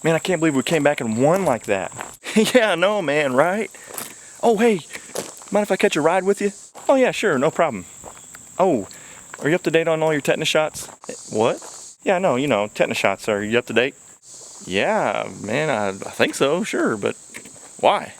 Man, I can't believe we came back and won like that. Yeah, I know, man, right? Oh, hey, mind if I catch a ride with you? Oh, yeah, sure, no problem. Oh, are you up to date on all your tetanus shots? What? Yeah, no, you know, tetanus shots. Are you up to date? Yeah, man, I think so, sure, but why?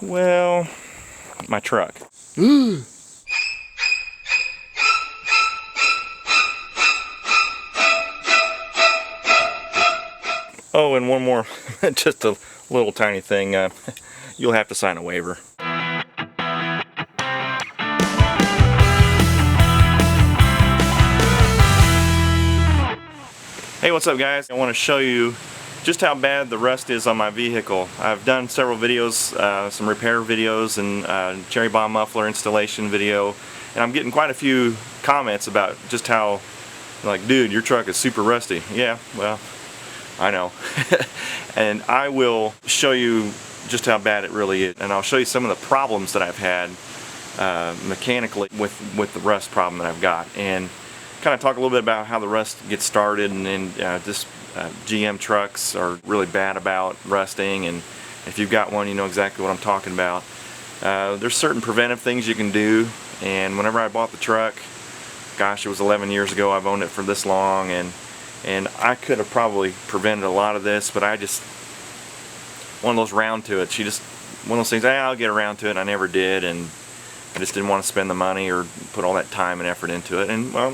Well, my truck. Oh, and one more, just a little tiny thing. You'll have to sign a waiver. Hey, what's up, guys? I want to show you just how bad the rust is on my vehicle. I've done several videos, some repair videos and cherry bomb muffler installation video, and I'm getting quite a few comments about just how, like, dude, your truck is super rusty. Yeah, well, I know. And I will show you just how bad it really is, and I'll show you some of the problems that I've had mechanically with the rust problem that I've got, and kind of talk a little bit about how the rust gets started, and just GM trucks are really bad about rusting, and if you've got one, you know exactly what I'm talking about. There's certain preventive things you can do, and whenever I bought the truck, gosh, it was 11 years ago, I've owned it for this long, and I could have probably prevented a lot of this, but I just, one of those round to it, one of those things, I'll get around to it, and I never did, and I just didn't want to spend the money or put all that time and effort into it, and well,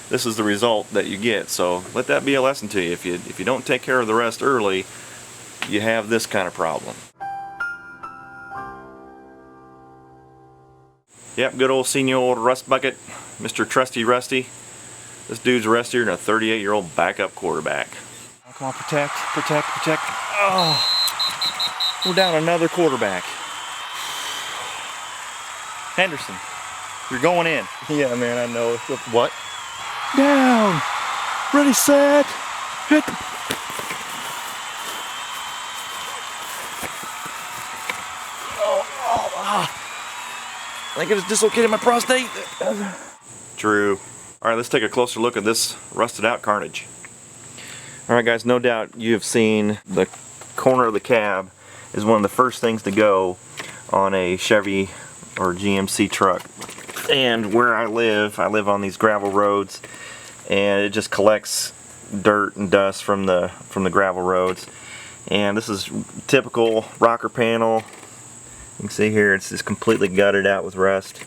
this is the result that you get. So let that be a lesson to you. If you don't take care of the rust early, you have this kind of problem. Yep, good old senior rust bucket, Mr. Trusty Rusty. This dude's rustier than a 38-year-old backup quarterback. Oh, come on, protect. Oh, we're down another quarterback. Henderson, you're going in. Yeah, man, I know. What? Down. Ready, set, hit. I think it just dislocated my prostate. True. All right, let's take a closer look at this rusted out carnage. All right, guys, no doubt you have seen the corner of the cab is one of the first things to go on a Chevy or GMC truck. And where I live on these gravel roads, and it just collects dirt and dust from the gravel roads. And this is typical rocker panel. You can see here it's just completely gutted out with rust.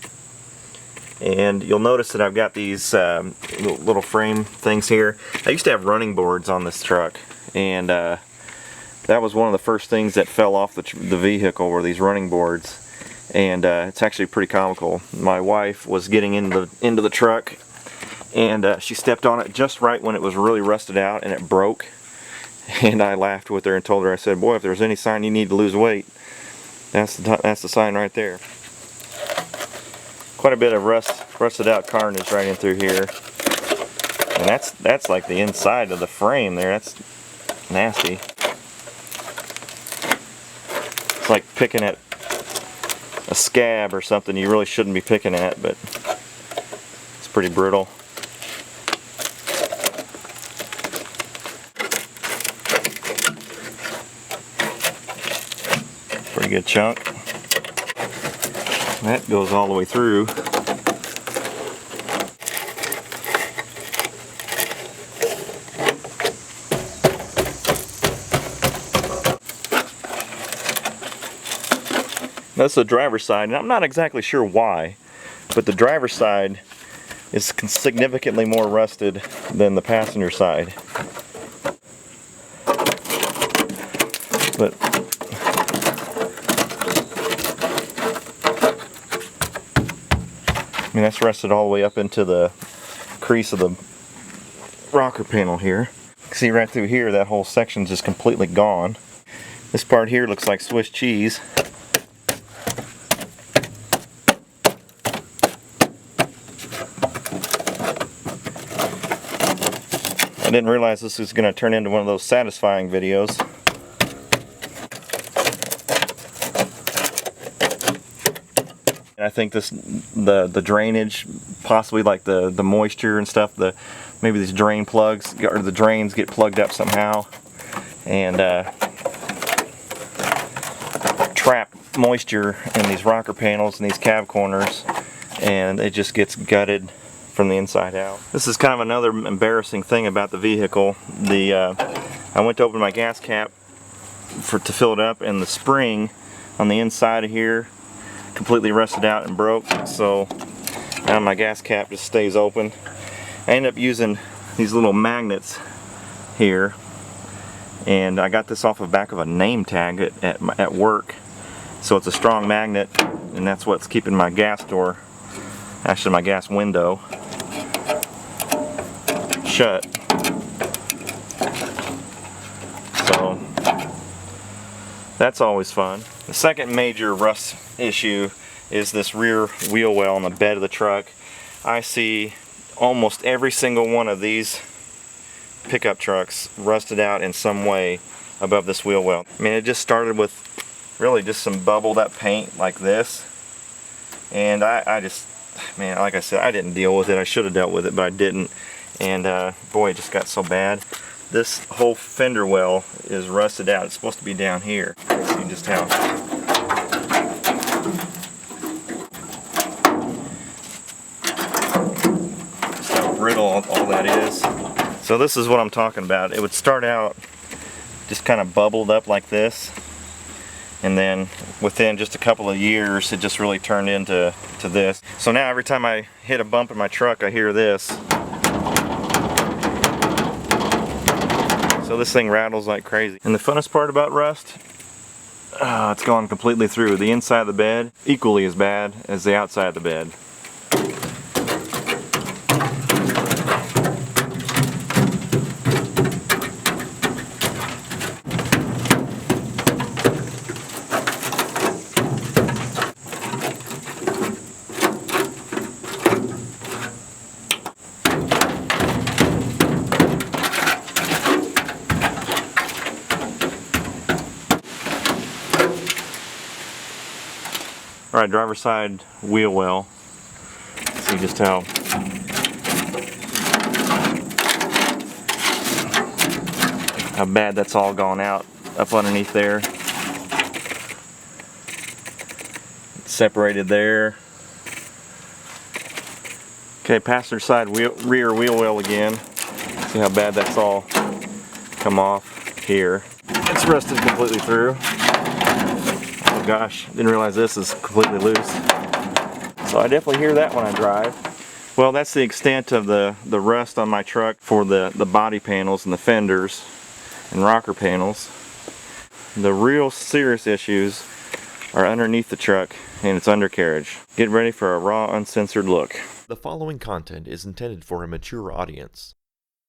And you'll notice that I've got these little frame things here. I used to have running boards on this truck, and that was one of the first things that fell off the vehicle, were these running boards. And it's actually pretty comical. My wife was getting into the truck, and she stepped on it just right when it was really rusted out, and it broke. And I laughed with her and told her, I said, boy, if there's any sign you need to lose weight, that's the sign right there. Quite a bit of rusted out carnage right in through here, and that's like the inside of the frame there. That's nasty. It's like picking at a scab or something you really shouldn't be picking at, but it's pretty brutal. Pretty good chunk. That goes all the way through. That's the driver's side, and I'm not exactly sure why, but the driver's side is significantly more rusted than the passenger side. But I mean, that's rusted all the way up into the crease of the rocker panel here. You can see right through here, that whole section's just completely gone. This part here looks like Swiss cheese. I didn't realize this was going to turn into one of those satisfying videos. And I think the drainage, possibly like the moisture and stuff, maybe these drain plugs or the drains get plugged up somehow, and trap moisture in these rocker panels and these cab corners, and it just gets gutted from the inside out. This is kind of another embarrassing thing about the vehicle. I went to open my gas cap to fill it up, and the spring on the inside of here completely rusted out and broke, so now my gas cap just stays open. I ended up using these little magnets here, and I got this off the back of a name tag at work, so it's a strong magnet, and that's what's keeping my gas door, actually my gas window, shut. So that's always fun. The second major rust issue is this rear wheel well on the bed of the truck. I see almost every single one of these pickup trucks rusted out in some way above this wheel well. I mean, it just started with really just some bubbled up paint like this, and I just, man, like I said, I didn't deal with it. I should have dealt with it, but I didn't, and boy, it just got so bad. This whole fender well is rusted out. It's supposed to be down here. See just how brittle all that is. So this is what I'm talking about. It would start out just kind of bubbled up like this, and then within just a couple of years it just really turned into this. So now every time I hit a bump in my truck, I hear this. So this thing rattles like crazy. And the funnest part about rust, it's gone completely through. The inside of the bed, equally as bad as the outside of the bed. Alright, driver's side wheel well. See just how bad that's all gone out up underneath there. It's separated there. Okay, passenger side rear wheel well again. See how bad that's all come off here. It's rusted completely through. Oh gosh, didn't realize this is completely loose. So I definitely hear that when I drive. Well, that's the extent of the rust on my truck for the body panels and the fenders and rocker panels. The real serious issues are underneath the truck and its undercarriage. Get ready for a raw, uncensored look. The following content is intended for a mature audience.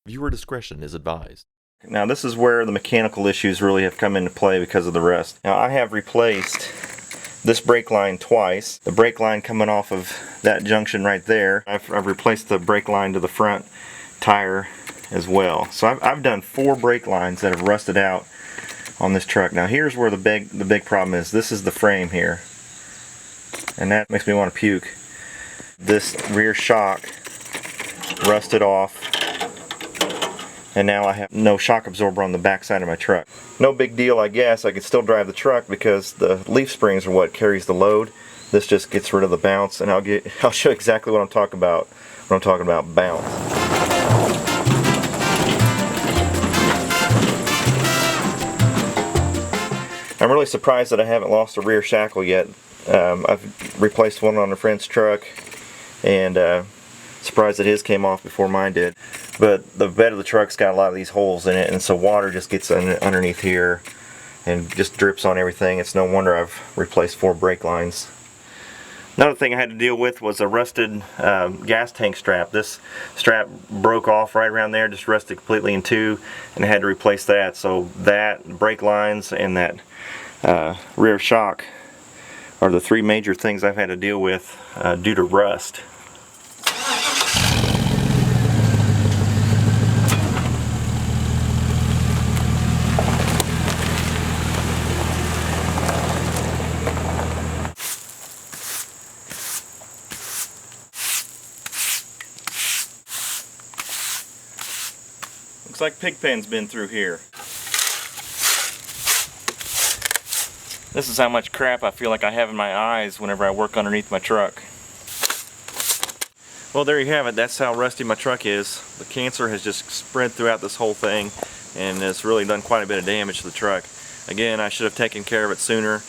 Viewer discretion is advised. Now this is where the mechanical issues really have come into play because of the rust. Now I have replaced this brake line twice. The brake line coming off of that junction right there. I've replaced the brake line to the front tire as well. So I've done 4 brake lines that have rusted out on this truck. Now here's where the big problem is. This is the frame here, and that makes me want to puke. This rear shock rusted off, and now I have no shock absorber on the back side of my truck. No big deal, I guess. I could still drive the truck because the leaf springs are what carries the load. This just gets rid of the bounce, and I'll show exactly what I'm talking about when I'm talking about bounce. I'm really surprised that I haven't lost a rear shackle yet. I've replaced one on a friend's truck, and surprised that his came off before mine did. But the bed of the truck's got a lot of these holes in it, and so water just gets underneath here and just drips on everything. It's no wonder I've replaced 4 brake lines. Another thing I had to deal with was a rusted gas tank strap. This strap broke off right around there, just rusted completely in 2, and I had to replace that. So that, brake lines, and that rear shock are the 3 major things I've had to deal with due to rust. Looks like Pigpen's been through here. This is how much crap I feel like I have in my eyes whenever I work underneath my truck. Well, there you have it. That's how rusty my truck is. The cancer has just spread throughout this whole thing, and it's really done quite a bit of damage to the truck. Again, I should have taken care of it sooner.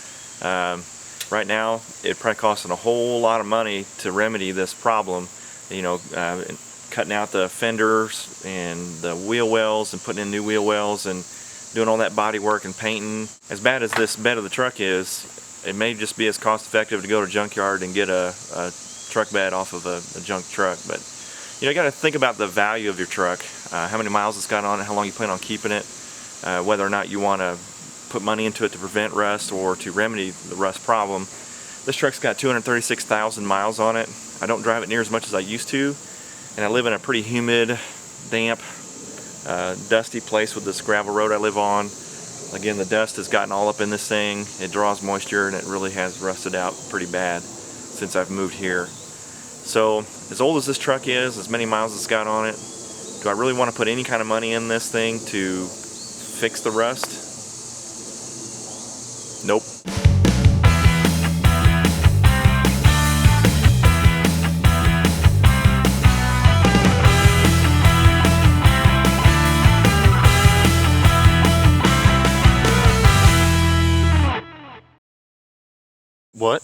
Right now, it probably costing a whole lot of money to remedy this problem. You know, cutting out the fenders and the wheel wells and putting in new wheel wells and doing all that body work and painting. As bad as this bed of the truck is, it may just be as cost effective to go to a junkyard and get a truck bed off of a junk truck. But you know, you got to think about the value of your truck, how many miles it's got on it, how long you plan on keeping it, whether or not you want to put money into it to prevent rust or to remedy the rust problem. This truck's got 236,000 miles on it. I don't drive it near as much as I used to, and I live in a pretty humid, damp, dusty place with this gravel road I live on. Again, the dust has gotten all up in this thing. It draws moisture, and it really has rusted out pretty bad since I've moved here. So, as old as this truck is, as many miles as it's got on it, do I really want to put any kind of money in this thing to fix the rust? Nope. What?